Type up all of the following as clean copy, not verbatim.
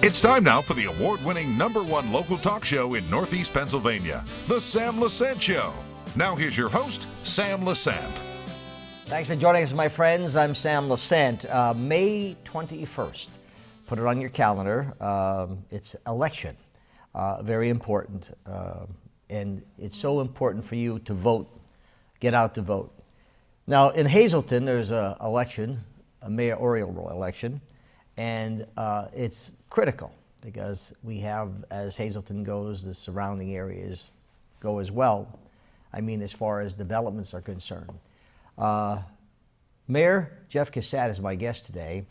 It's time now for the award-winning #1 local talk show in Northeast Pennsylvania, The Sam Lesante Show. Now here's your host, Sam Lesante. Thanks for joining us, my friends. I'm Sam Lesante. May 21st. Put it on your calendar. It's election. Very important. And it's so important for you to vote. Get out to vote. Now, in Hazleton, there's an election, a mayoral election, and it's critical because we have, as Hazleton goes, the surrounding areas go as well. I mean, as far as developments are concerned. Mayor Jeff Cusat is my guest today,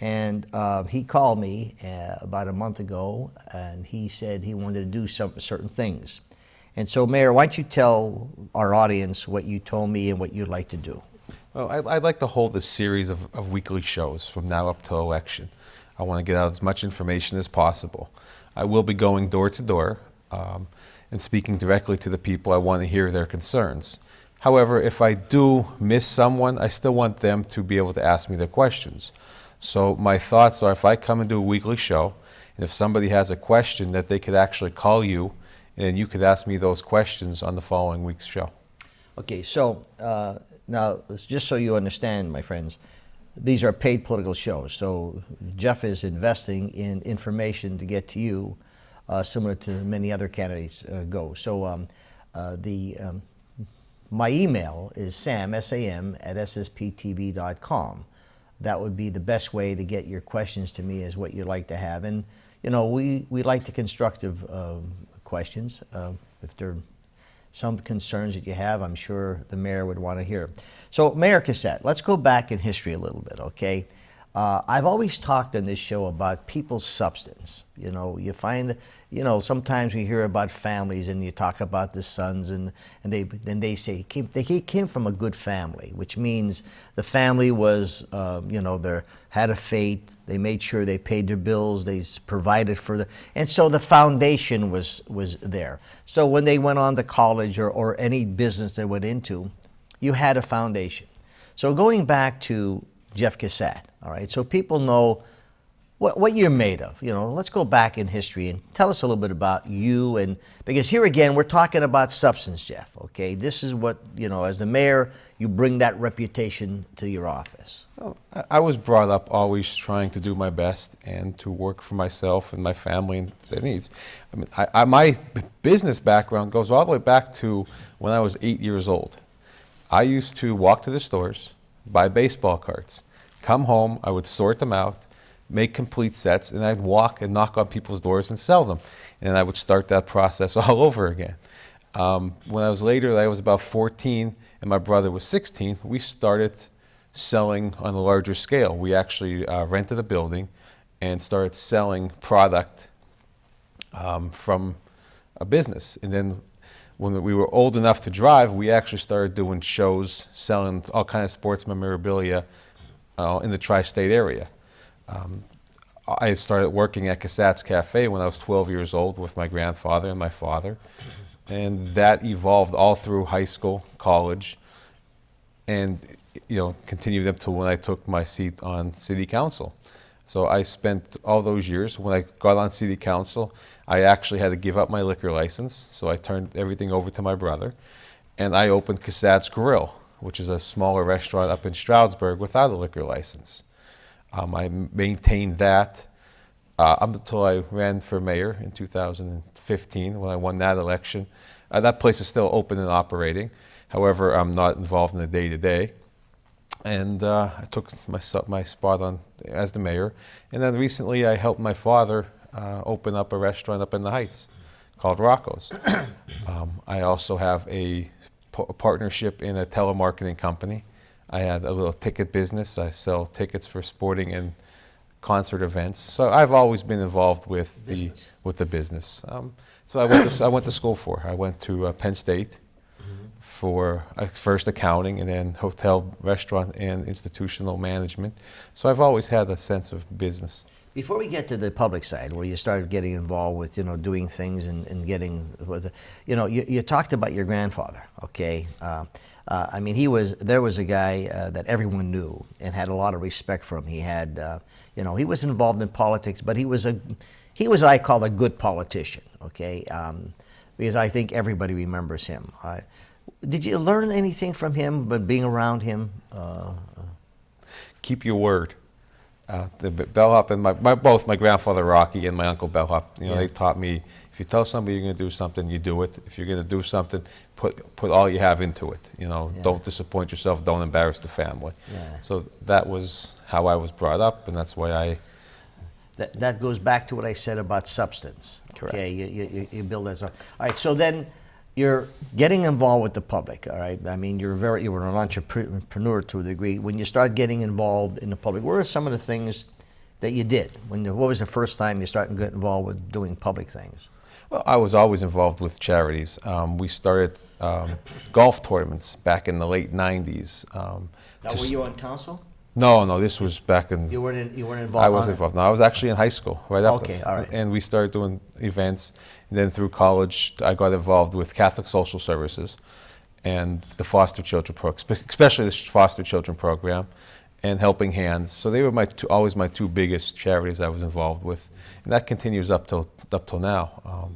and he called me about a month ago, and he said he wanted to do some certain things. And so, Mayor, why don't you tell our audience what you told me and what you'd like to do? Well, I'd like to hold a series of weekly shows from now up till election. I want to get out as much information as possible. I will be going door to door and speaking directly to the people. I want to hear their concerns. However, if I do miss someone, I still want them to be able to ask me their questions. So my thoughts are, if I come and do a weekly show, and if somebody has a question, that they could actually call you, and you could ask me those questions on the following week's show. Okay, so now, just so you understand, my friends, these are paid political shows. So Jeff is investing in information to get to you, similar to many other candidates go. So my email is sam, S-A-M, at ssptv.com. That would be the best way to get your questions to me, is what you'd like to have. And, you know, we like the constructive questions. If there are some concerns that you have, I'm sure the mayor would want to hear. So, Mayor Cusat, let's go back in history a little bit, okay? I've always talked on this show about people's substance. You know, you find, you know, sometimes we hear about families and you talk about the sons, and they say they came from a good family, which means the family was, you know, they had a faith, they made sure they paid their bills, they provided for the, and so the foundation was there. So when they went on to college or any business they went into, you had a foundation. So going back to Jeff Cusat, all right, so people know what you're made of. You know, let's go back in history and tell us a little bit about you. And because here again, we're talking about substance, Jeff, okay? This is what, you know, as the mayor, you bring that reputation to your office. Well, I was brought up always trying to do my best and to work for myself and my family and their needs. I mean, my business background goes all the way back to when I was 8 years old. I used to walk to the stores, buy baseball cards, come home, I would sort them out, make complete sets, and I'd walk and knock on people's doors and sell them. And I would start that process all over again. When I was later, I was about 14 and my brother was 16, we started selling on a larger scale. We actually rented a building and started selling product from a business. And then when we were old enough to drive, we actually started doing shows, selling all kinds of sports memorabilia in the tri-state area. I started working at Cusat's Cafe when I was 12 years old with my grandfather and my father. And that evolved all through high school, college, and, you know, continued up to when I took my seat on city council. So I spent all those years. When I got on city council, I actually had to give up my liquor license, so I turned everything over to my brother. And I opened Cusat's Grill, which is a smaller restaurant up in Stroudsburg without a liquor license. I maintained that up until I ran for mayor in 2015 when I won that election. That place is still open and operating. However, I'm not involved in the day-to-day. And I took my spot on as the mayor. And then recently I helped my father open up a restaurant up in the Heights called Rocco's. I also have a partnership in a telemarketing company. I had a little ticket business. I sell tickets for sporting and concert events. So I've always been involved with the business. So I went to school for. I went to Penn State for first accounting and then hotel, restaurant, and institutional management. So I've always had a sense of business. Before we get to the public side, where you started getting involved with, doing things and getting with, you talked about your grandfather, okay? I mean, there was a guy that everyone knew and had a lot of respect for him. He had, he was involved in politics, but he was what I call a good politician, okay? Because I think everybody remembers him. Did you learn anything from him, but being around him? Keep your word. The bellhop and both my grandfather Rocky and my uncle bellhop, they taught me, if you tell somebody you're going to do something, you do it. If you're going to do something, put all you have into it. Don't disappoint yourself. Don't embarrass the family. Yeah. So that was how I was brought up, and that's why I. That goes back to what I said about substance. Correct. Okay, you build as a. All right, so then you're getting involved with the public. All right, I mean you were an entrepreneur to a degree. When you start getting involved in the public, what are some of the things that you did? What was the first time you started to get involved with doing public things? Well, I was always involved with charities. We started golf tournaments back in the late '90s. Now, were you on council? No, this was back in. You weren't involved. I wasn't involved. No, I was actually in high school right after. Okay, all right. And we started doing events, and then through college, I got involved with Catholic Social Services, and the foster children program, especially the foster children program, and Helping Hands. So they were always my two biggest charities I was involved with, and that continues up till now.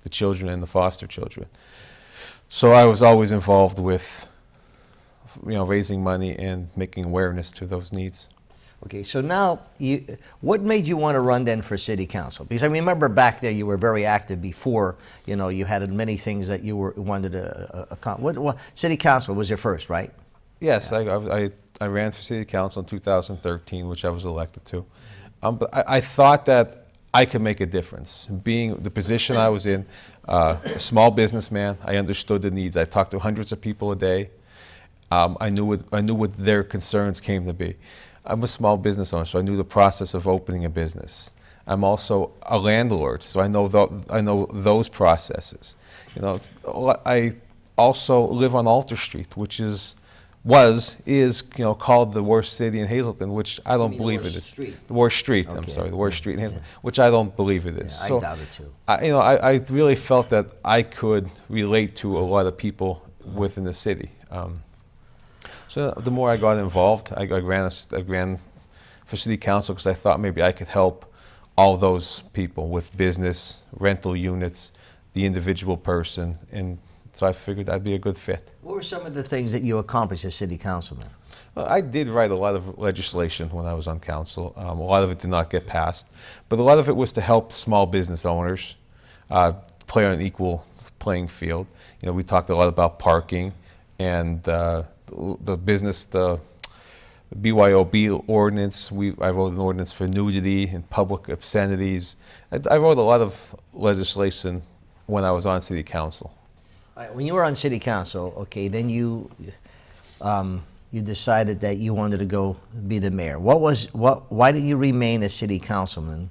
The children and the foster children. So I was always involved with, raising money and making awareness to those needs. Okay, so now, what made you want to run then for city council? Because I remember back there you were very active before, you had many things that you wanted to accomplish. What city council was your first, right? Yes, yeah. I ran for city council in 2013, which I was elected to. But I thought that I could make a difference. Being the position I was in, a small businessman, I understood the needs. I talked to hundreds of people a day. I knew what their concerns came to be. I'm a small business owner, so I knew the process of opening a business. I'm also a landlord, so I know those processes. I also live on Alter Street, which is called the worst city in Hazleton, which I don't believe it is. Street. The worst street. Okay. I'm sorry, the worst street in Hazleton, which I don't believe it is. Yeah, so I doubt it too. I really felt that I could relate to a lot of people within the city. So the more I got involved, I ran for city council because I thought maybe I could help all those people with business, rental units, the individual person, and so I figured I'd be a good fit. What were some of the things that you accomplished as city councilman? I did write a lot of legislation when I was on council. A lot of it did not get passed, but a lot of it was to help small business owners play on an equal playing field. We talked a lot about parking and the BYOB ordinance. I wrote an ordinance for nudity and public obscenities. I wrote a lot of legislation when I was on city council. All right, when you were on city council, okay, then you decided that you wanted to go be the mayor. Why did you remain a city councilman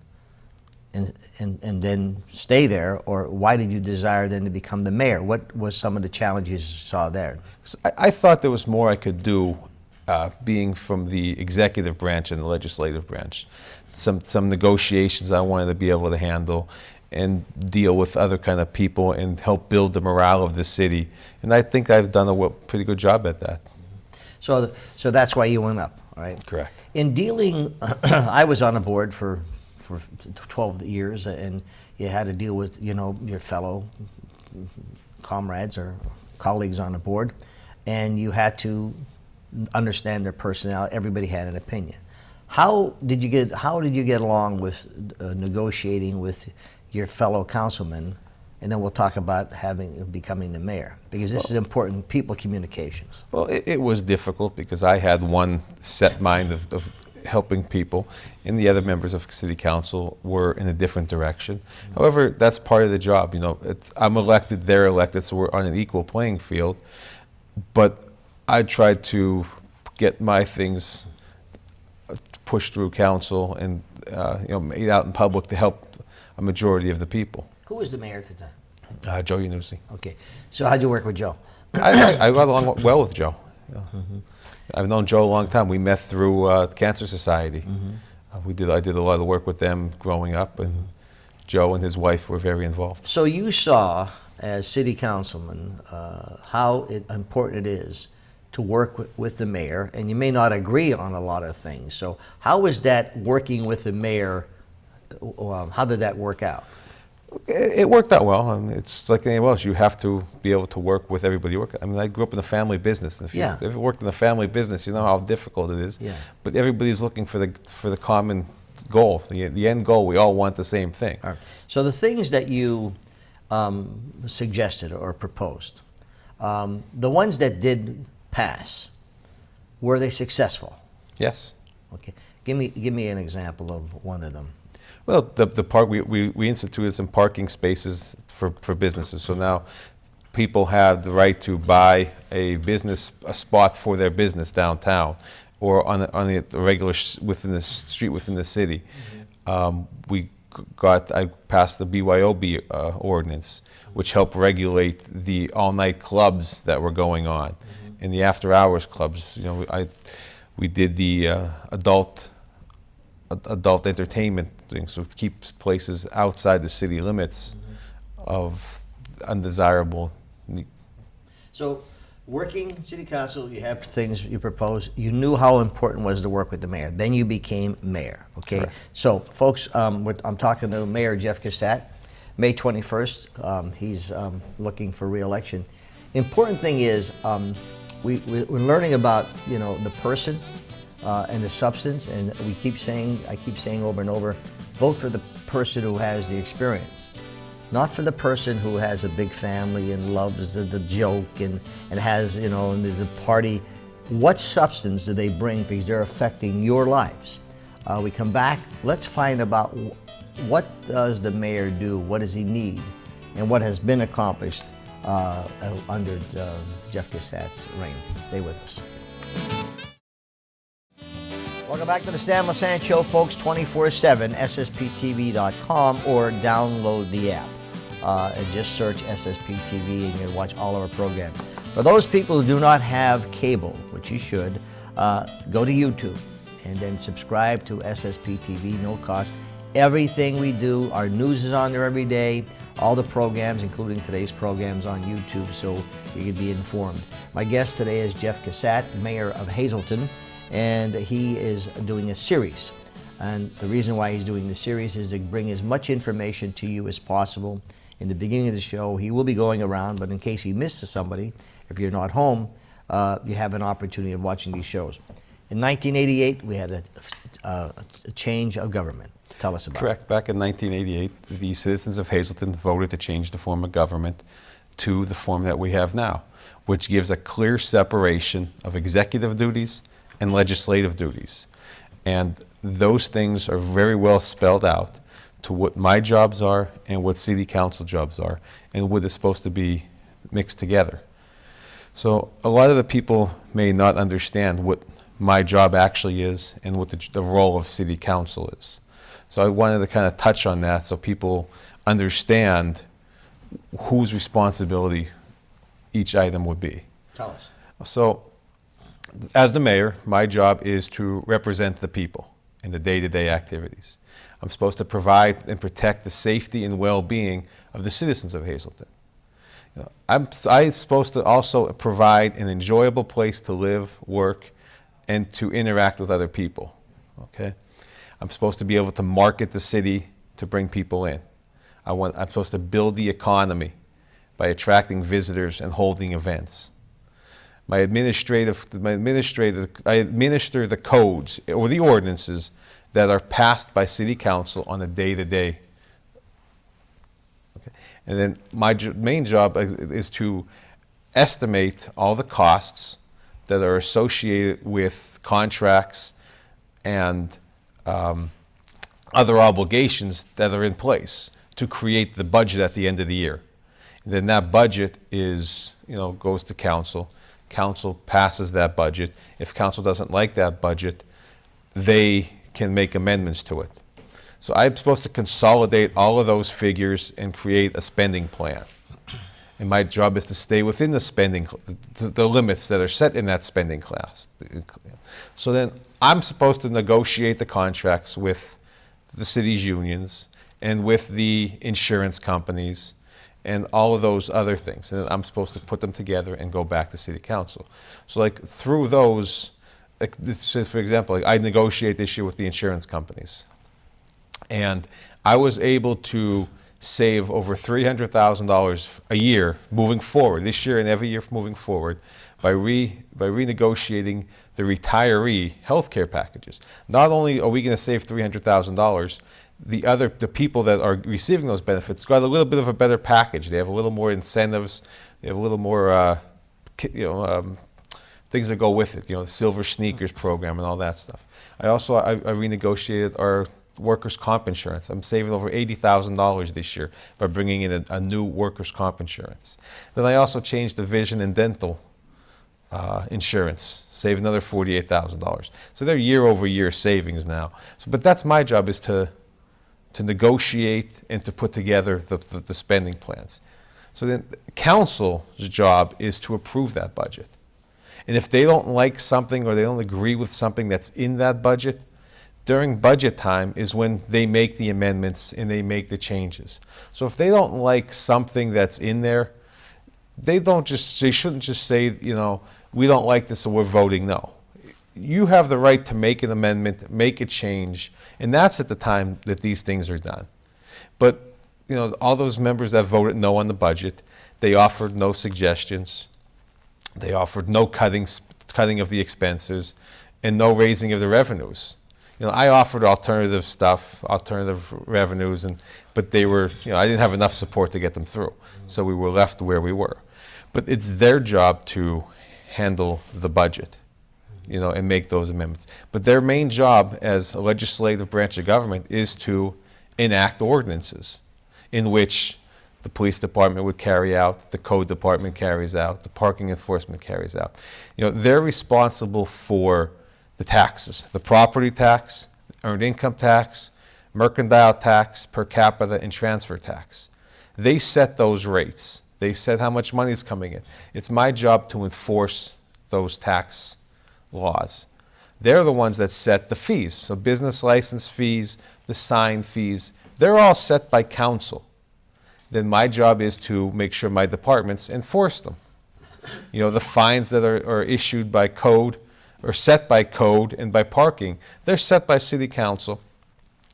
and then stay there, or why did you desire then to become the mayor? What was some of the challenges you saw there? I thought there was more I could do being from the executive branch and the legislative branch. Some negotiations I wanted to be able to handle and deal with other kind of people and help build the morale of the city. And I think I've done a pretty good job at that. So that's why you went up, right? Correct. In dealing, I was on a board for 12 years, and you had to deal with, your fellow comrades or colleagues on the board, and you had to understand their personality. Everybody had an opinion. How did you get along with negotiating with your fellow councilmen? And then we'll talk about becoming the mayor, because this is important, people communications. Well, it was difficult because I had one set mind of helping people, and the other members of city council were in a different direction. However, that's part of the job. I'm elected, they're elected, so we're on an equal playing field. But I tried to get my things pushed through council and made out in public to help a majority of the people. Who was the mayor at the time? Joe Yanussi. Okay, so how'd you work with Joe? I got along well with Joe. Yeah. Mm-hmm. I've known Joe a long time. We met through the Cancer Society. I did a lot of work with them growing up, and Joe and his wife were very involved. So you saw, as city councilman, how important it is to work with the mayor, and you may not agree on a lot of things. So how was that working with the mayor? How did that work out? It worked out well, and it's like anything else. You have to be able to work with everybody. I mean, I grew up in a family business, and if you ever worked in a family business, you know how difficult it is. Yeah. But everybody's looking for the common goal, the end goal. We all want the same thing. All right. So the things that you suggested or proposed, the ones that did pass, were they successful? Yes. Okay. Give me an example of one of them. Well, the park, we instituted some parking spaces for businesses. So now people have the right to buy a spot for their business downtown, or on a regular within the street within the city. I passed the BYOB ordinance, which helped regulate the all-night clubs that were going on, and the after-hours clubs. You know, we did the adult entertainment thing, so to keep places outside the city limits of undesirable. So, working city council, you have things you propose. You knew how important it was to work with the mayor. Then you became mayor. Okay. Correct. So, folks, I'm talking to Mayor Jeff Cusat. May 21st, he's looking for re-election. Important thing is we're learning about the person. And the substance, and I keep saying over and over, vote for the person who has the experience, not for the person who has a big family and loves the joke and has the party. What substance do they bring, because they're affecting your lives? We come back, let's find about what does the mayor do, what does he need, and what has been accomplished under Jeff Cusat's reign. Stay with us. Welcome back to the Sam Lesante Show, folks, 24/7, ssptv.com, or download the app. And just search SSPTV and you'll watch all of our programs. For those people who do not have cable, which you should, go to YouTube and then subscribe to SSPTV, no cost. Everything we do, our news is on there every day, all the programs, including today's programs, on YouTube, so you can be informed. My guest today is Jeff Cusat, Mayor of Hazleton, and he is doing a series. And the reason why he's doing the series is to bring as much information to you as possible. In the beginning of the show, he will be going around, but in case he missed somebody, if you're not home, you have an opportunity of watching these shows. In 1988, we had a change of government. Tell us about it. Correct. Back in 1988, the citizens of Hazleton voted to change the form of government to the form that we have now, which gives a clear separation of executive duties and legislative duties. And those things are very well spelled out to what my jobs are and what city council jobs are, and what is supposed to be mixed together. So a lot of the people may not understand what my job actually is and what the role of city council is. So I wanted to kind of touch on that so people understand whose responsibility each item would be. Tell us. So, as the mayor, my job is to represent the people in the day-to-day activities. I'm supposed to provide and protect the safety and well-being of the citizens of Hazleton. I'm supposed to also provide an enjoyable place to live, work, and to interact with other people. Okay? I'm supposed to be able to market the city to bring people in. I'm supposed to build the economy by attracting visitors and holding events. I administer the codes or the ordinances that are passed by city council on a day-to-day. Okay. And then my main job is to estimate all the costs that are associated with contracts and other obligations that are in place to create the budget at the end of the year. And then that budget is, goes to council. Council passes that budget. If council doesn't like that budget, they can make amendments to it. So I'm supposed to consolidate all of those figures and create a spending plan. And my job is to stay within the spending, the limits that are set in that spending class. So then I'm supposed to negotiate the contracts with the city's unions and with the insurance companies and all of those other things. And I'm supposed to put them together and go back to city council. So like through those, like this is, for example, like I negotiate this year with the insurance companies. And I was able to save over $300,000 a year moving forward, this year and every year moving forward, by renegotiating the retiree health care packages. Not only are we going to save $300,000, the people that are receiving those benefits got a little bit of a better package. They have a little more incentives. They have a little more, things that go with it. The Silver Sneakers program and all that stuff. I renegotiated our workers' comp insurance. I'm saving over $80,000 this year by bringing in a new workers' comp insurance. Then I also changed the vision and dental insurance, saved another $48,000. So they're year-over-year savings now. So, but that's my job, is to negotiate and to put together the spending plans. So then council's job is to approve that budget. And if they don't like something or they don't agree with something that's in that budget, during budget time is when they make the amendments and they make the changes. So if they don't like something that's in there, they shouldn't just say, we don't like this, so we're voting no. You have the right to make an amendment, make a change, and that's at the time that these things are done. But, all those members that voted no on the budget, they offered no suggestions, they offered no cutting of the expenses, and no raising of the revenues. I offered alternative stuff, alternative revenues, but they were, I didn't have enough support to get them through. So we were left where we were. But it's their job to handle the budget, and make those amendments. But their main job as a legislative branch of government is to enact ordinances in which the police department would carry out, the code department carries out, the parking enforcement carries out. They're responsible for the taxes, the property tax, earned income tax, mercantile tax, per capita, and transfer tax. They set those rates. They set how much money is coming in. It's my job to enforce those tax laws. They're the ones that set the fees. So business license fees, the sign fees, they're all set by council. Then my job is to make sure my departments enforce them. The fines that are issued by code, or set by code and by parking, they're set by city council.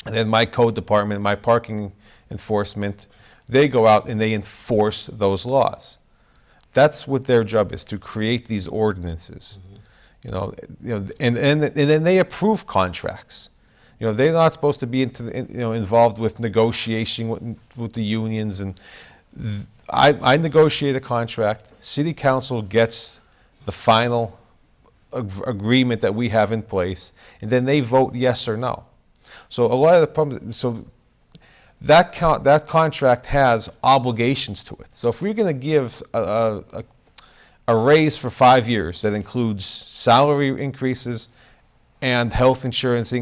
And then my code department, my parking enforcement, they go out and they enforce those laws. That's what their job is, to create these ordinances. And then they approve contracts. They're not supposed to be involved with negotiation with the unions. And I negotiate a contract. City council gets the final agreement that we have in place, and then they vote yes or no. So a lot of the problems, that contract has obligations to it. So if we're going to give a raise for 5 years that includes salary increases and health insurance,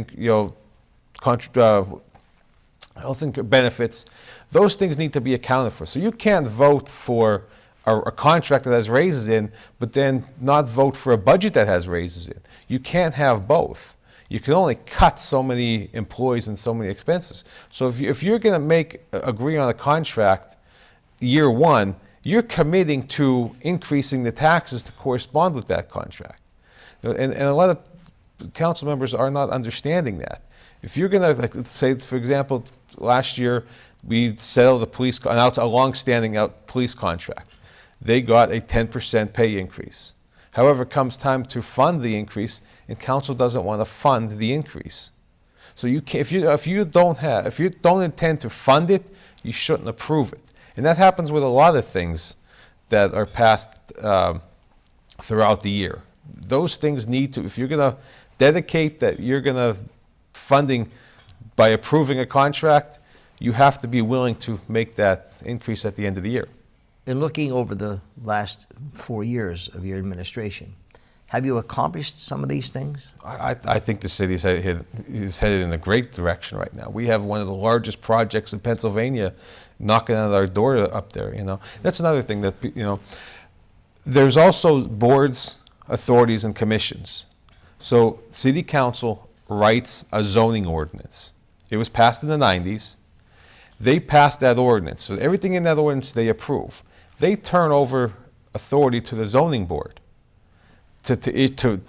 health benefits, those things need to be accounted for. So you can't vote for a contract that has raises in, but then not vote for a budget that has raises in. You can't have both. You can only cut so many employees and so many expenses. So if you're going to agree on a contract year one, you're committing to increasing the taxes to correspond with that contract. And a lot of council members are not understanding that. If you're going to, let's say, for example, last year we settled a long-standing police contract. They got a 10% pay increase. However, it comes time to fund the increase, and council doesn't want to fund the increase. So if you don't intend to fund it, you shouldn't approve it. And that happens with a lot of things that are passed throughout the year. Those things need to, if you're going to dedicate that you're going to funding by approving a contract, you have to be willing to make that increase at the end of the year. In looking over the last 4 years of your administration, Have you accomplished some of these things? I think the city is headed in a great direction right now. We have one of the largest projects in Pennsylvania knocking on our door up there, you know. That's another thing that, you know, there's also boards, authorities, and commissions. So city council writes a zoning ordinance. It was passed in the 90s. They passed that ordinance. So everything in that ordinance they approve. They turn over authority to the zoning board to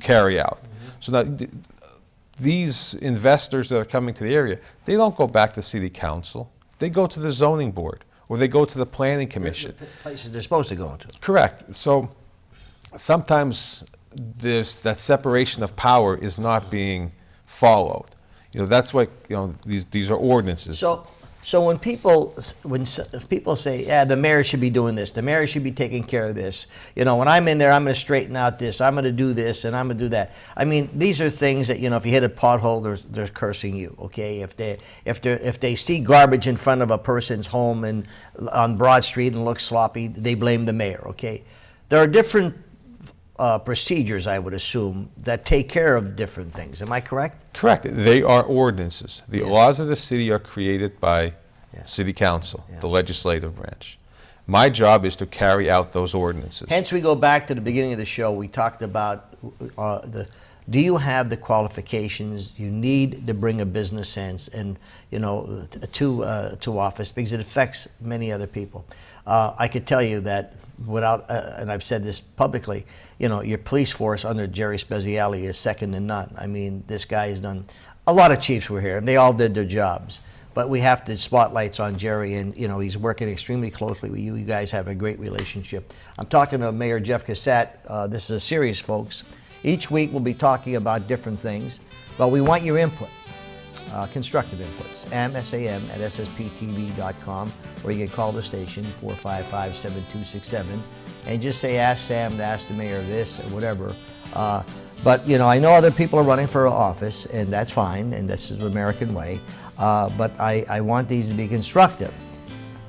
carry out. So now these investors that are coming to the area, they don't go back to city council. They go to the zoning board or they go to the planning commission. The places they're supposed to go into. Correct. So sometimes that separation of power is not being followed. You know, that's what, you know, these are ordinances. So when people say, yeah, the mayor should be doing this, the mayor should be taking care of this, you know, when I'm in there, I'm going to straighten out this, I'm going to do this, and I'm going to do that. I mean, these are things that, you know, if you hit a pothole, they're cursing you, okay? If they see garbage in front of a person's home and on Broad Street and looks sloppy, they blame the mayor, okay? There are different procedures, I would assume, that take care of different things. Am I correct? Correct. They are ordinances. The laws of the city are created by city council, the legislative branch. My job is to carry out those ordinances. Hence, we go back to the beginning of the show. We talked about do you have the qualifications you need to bring a business sense and, you know, to office, because it affects many other people. I could tell you that without, and I've said this publicly, you know, your police force under Jerry Speziali is second to none. I mean, this guy has done, a lot of chiefs were here, and they all did their jobs. But we have the spotlights on Jerry, and, you know, he's working extremely closely with you. You guys have a great relationship. I'm talking to Mayor Jeff Cusat. This is a series, folks. Each week we'll be talking about different things, but we want your input. Constructive input. SAM at ssptv.com, or you can call the station 455-7267 and just say ask Sam to ask the mayor this or whatever. But you know, I know other people are running for office, and that's fine, and this is the American way. But I want these to be constructive.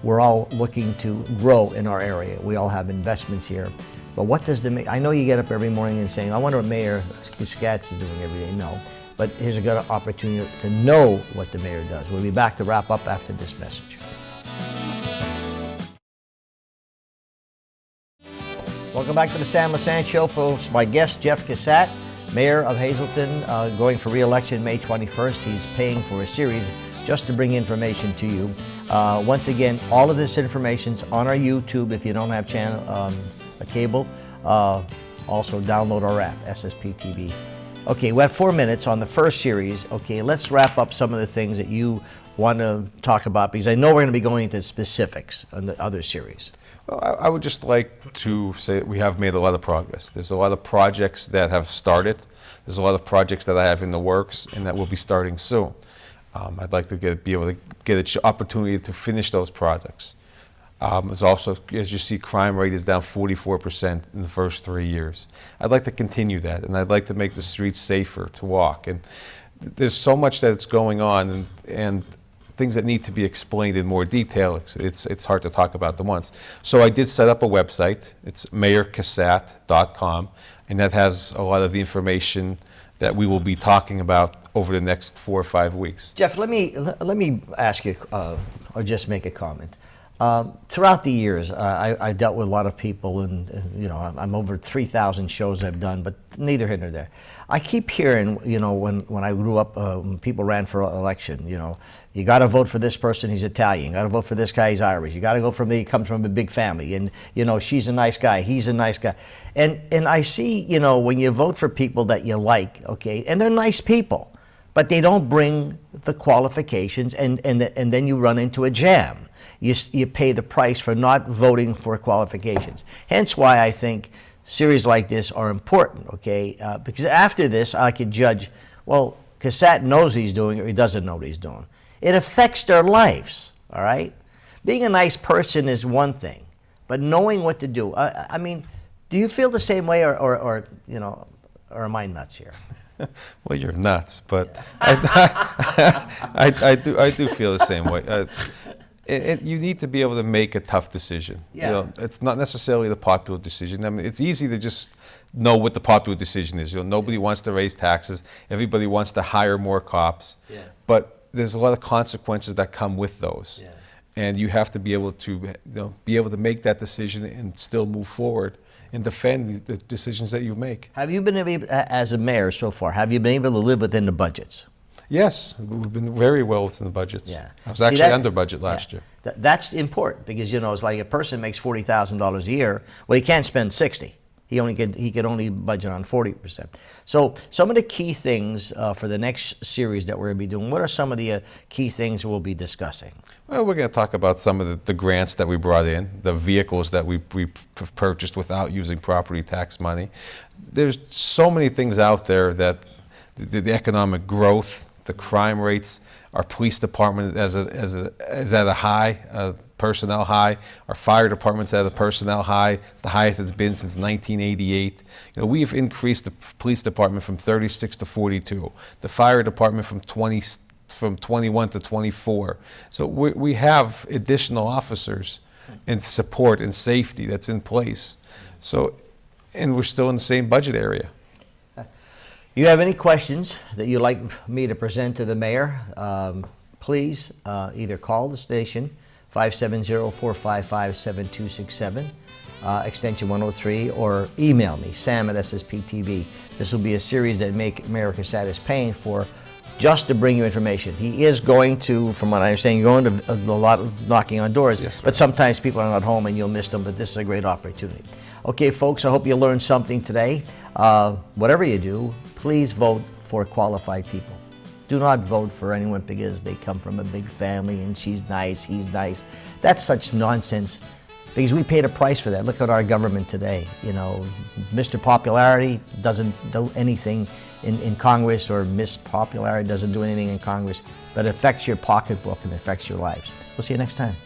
We're all looking to grow in our area. We all have investments here. But what does the mayor, I know you get up every morning and saying, I wonder what Mayor Cusat is doing every day. No. But here's a good opportunity to know what the mayor does. We'll be back to wrap up after this message. Welcome back to the Sam Lesante Show. For my guest, Jeff Cusat, Mayor of Hazleton, going for re-election May 21st. He's paying for a series just to bring information to you. Once again, all of this information's on our YouTube if you don't have a cable. Also, download our app, SSP TV. Okay, we have 4 minutes on the first series. Okay, let's wrap up some of the things that you want to talk about, because I know we're going to be going into specifics on the other series. Well, I would just like to say that we have made a lot of progress. There's a lot of projects that have started. There's a lot of projects that I have in the works and that will be starting soon. I'd like to be able to get an opportunity to finish those projects. There's also, as you see, crime rate is down 44% in the first 3 years. I'd like to continue that, and I'd like to make the streets safer to walk. And there's so much that's going on, and things that need to be explained in more detail. It's hard to talk about them once. So I did set up a website. It's mayorcusat.com, and that has a lot of the information that we will be talking about over the next 4 or 5 weeks. Jeff, let me ask you, or just make a comment. Throughout the years, I dealt with a lot of people, and you know, I'm over 3,000 shows I've done, but neither here nor there. I keep hearing, you know, when I grew up, when people ran for election, you know, you got to vote for this person, he's Italian. You got to vote for this guy, he's Irish. You got to go he comes from a big family, and you know, she's a nice guy, he's a nice guy. And I see, you know, when you vote for people that you like, okay, and they're nice people, but they don't bring the qualifications, and then you run into a jam. You pay the price for not voting for qualifications. Hence why I think series like this are important, okay? Because after this, I could judge, well, Cusat knows what he's doing or he doesn't know what he's doing. It affects their lives, all right? Being a nice person is one thing, but knowing what to do. I mean, do you feel the same way, or you know, or am I nuts here? Well, you're nuts, but I do feel the same way. You need to be able to make a tough decision. Yeah. You know, it's not necessarily the popular decision. I mean, it's easy to just know what the popular decision is. You know, nobody wants to raise taxes. Everybody wants to hire more cops. Yeah. But there's a lot of consequences that come with those. Yeah. And you have to be able to, be able to make that decision and still move forward and defend the decisions that you make. Have you been able, as a mayor so far, have you been able to live within the budgets? Yes, we've been very well within the budgets. Yeah. I was See, actually that- under budget last year. That's important because, it's like a person makes $40,000 a year. Well, he can't spend 60. He could only budget on 40%. So some of the key things for the next series that we're going to be doing, what are some of the key things we'll be discussing? Well, we're going to talk about some of the grants that we brought in, the vehicles that we purchased without using property tax money. There's so many things out there that the economic growth, the crime rates, our police department is at a high, personnel high. Our fire department's at a personnel high, the highest it's been since 1988. We've increased the police department from 36 to 42, the fire department from 21 to 24. So we have additional officers and support and safety that's in place. So, and we're still in the same budget area. You have any questions that you'd like me to present to the mayor, please either call the station, 570-455-7267, extension 103, or email me, sam@ssptv. This will be a series that Mayor Cusat is paying for just to bring you information. He is going to, from what I understand, going to a lot of knocking on doors, Yes, but sometimes people are not home and you'll miss them, but this is a great opportunity. Okay, folks, I hope you learned something today. Whatever you do, please vote for qualified people. Do not vote for anyone because they come from a big family and she's nice, he's nice. That's such nonsense because we paid a price for that. Look at our government today. Mr. Popularity doesn't do anything in Congress, or Miss Popularity doesn't do anything in Congress, but it affects your pocketbook and affects your lives. We'll see you next time.